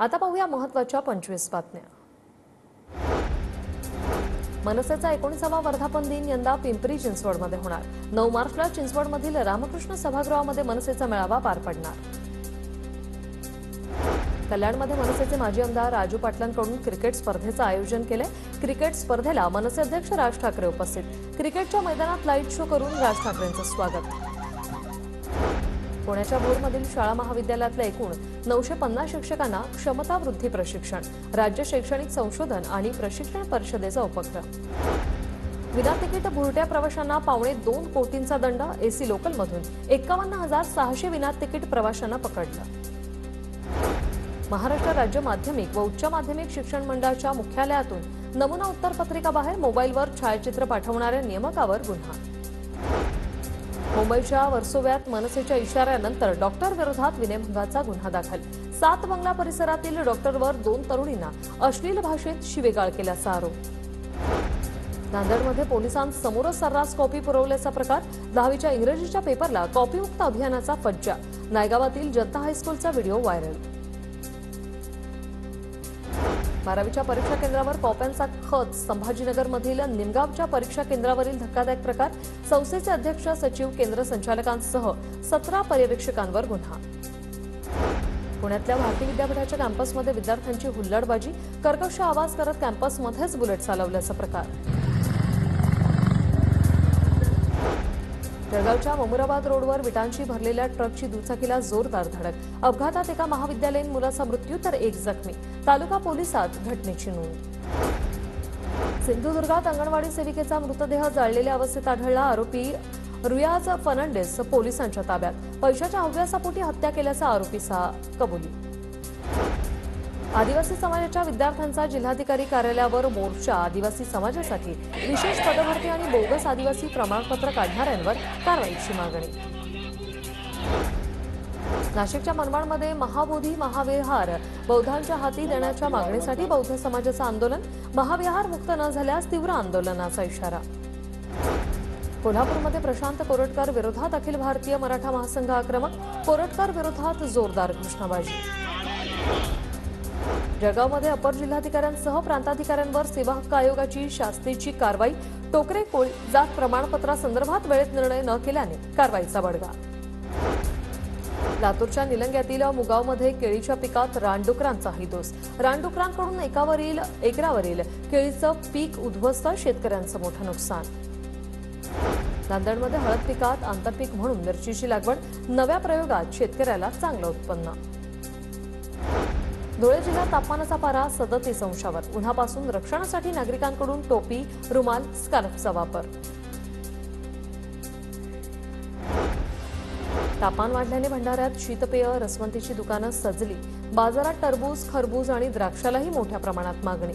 आता पाहूया महत्त्वाच्या 25 बातम्या। मनसेचा 19वा वर्धापन दिन यंदा पिंपरी चिंचवडमध्ये होणार। 9 मार्चला चिंचवडमधील रामकृष्ण सभागृहामध्ये मनसेचा मेळावा पार पडणार। कल्याणमध्ये मनसेचे माजी आमदार राजू पाटलांकडून क्रिकेट स्पर्धेचं आयोजन केले। क्रिकेट स्पर्धेला मनसे अध्यक्ष राज ठाकरे उपस्थित। क्रिकेटच्या मैदानात लाईट शो करून राज ठाकरेंचं स्वागत। पुण्याच्या भोरमधील शाळा महाविद्यालयातल्या एकूण 950 शिक्षकांना क्षमता वृद्धी प्रशिक्षण। राज्य शैक्षणिक संशोधन आणि प्रशिक्षण परिषदेचा उपक्रम। विना तिकीट भुरट्या प्रवाशांना 2.25 कोटींचा दंड। एसी लोकलमधून 51,600 विना तिकीट प्रवाशांना पकडलं। महाराष्ट्र राज्य माध्यमिक व उच्च माध्यमिक शिक्षण मंडळाच्या मुख्यालयातून नमुना उत्तरपत्रिकाबाहेर मोबाईलवर छायाचित्र पाठवणाऱ्या नियमकावर गुन्हा। मुंबईच्या वर्सोव्यात मनसेच्या इशाऱ्यानंतर डॉक्टर विरोधात विनयभंगाचा गुन्हा दाखल। 7 बंगला परिसरातील डॉक्टरवर 2 तरुणींना अश्लील भाषेत शिवीगाळ केल्याचा आरोप। नांदेडमध्ये पोलिसांसमोरच सर्रास कॉपी पुरवल्याचा प्रकार। 10वीच्या इंग्रजीच्या पेपरला कॉपीमुक्त अभियानाचा फज्जा। नायगावातील जनता हायस्कूलचा व्हिडिओ व्हायरल। 12वीच्या परीक्षा केंद्रावर कॉप्यांचा खच। संभाजीनगरमधील निमगावच्या परीक्षा केंद्रावरील धक्कादायक प्रकार। संस्थेचे अध्यक्ष सचिव केंद्र संचालकांसह 17 पर्यवेक्षकांवर गुन्हा। पुण्यातल्या भारती विद्यापीठाच्या कॅम्पसमध्ये विद्यार्थ्यांची हुल्लडबाजी। कर्कश आवाज करत कॅम्पसमध्येच बुलेट चालवल्याचा प्रकार। जळगावच्या ममुराबाद रोडवर विटांची भरलेल्या ट्रकची दुचाकीला जोरदार धडक। अपघातात एका महाविद्यालयीन मुलाचा मृत्यू तर 1 जखमी। तालुका पोलिसात घटनेची नोंद। सिंधुदुर्गात अंगणवाडी सेविकेचा मृतदेह जळलेल्या अवस्थेत आढळला। आरोपी रुयाज फर्नांडिस पोलिसांच्या ताब्यात। पैशाच्या हव्यासापोटी हत्या केल्याचा आरोपीचा कबुली। आदिवासी समाजाच्या विद्यार्थ्यांचा जिल्हाधिकारी कार्यालयावर मोर्चा। आदिवासी समाजासाठी विशेष पदभरती आणि बोगस आदिवासी प्रमाणपत्र काढणाऱ्यांवर कारवाईची मागणी। नाशिकच्या मनमाडमध्ये महाबोधी महाविहार बौद्धांच्या हाती देण्याच्या मागणीसाठी बौद्ध समाजाचं आंदोलन। महाविहार मुक्त न झाल्यास तीव्र आंदोलनाचा इशारा। कोल्हापूरमध्ये प्रशांत कोरटकर विरोधात अखिल भारतीय मराठा महासंघ आक्रमक। कोरटकर विरोधात जोरदार घोषणाबाजी। जळगावमध्ये अपर जिल्हाधिकाऱ्यांसह प्रांताधिकाऱ्यांवर सेवा हक्क आयोगाची शास्तीची कारवाई। टोकरे कोळी जात प्रमाणपत्रासंदर्भात वेळेत निर्णय न केल्याने कारवाईचा बडगा। लातूरच्या निलंग्यातील मुगावमध्ये केळीच्या पिकात रानडुकरांचाही दोष। रानडुकरांकडून एकरावरील केळीचं पीक उद्ध्वस्त। शेतकऱ्यांचं मोठं नुकसान। नांदेडमध्ये हळद पिकात आंतरपीक म्हणून मिरचीची लागवड। नव्या प्रयोगात शेतकऱ्याला चांगलं उत्पन्न। धुळे जिल्ह्यात तापमानाचा पारा 37 अंशावर। उन्हापासून रक्षणासाठी नागरिकांकडून टोपी, रुमाल, स्कार्फचा वापर। तापमान वाढल्याने भंडाऱ्यात शीतपेय, रसवंतीची दुकानं सजली। बाजारात टरबूज, खरबूज आणि द्राक्षालाही मोठ्या प्रमाणात मागणी।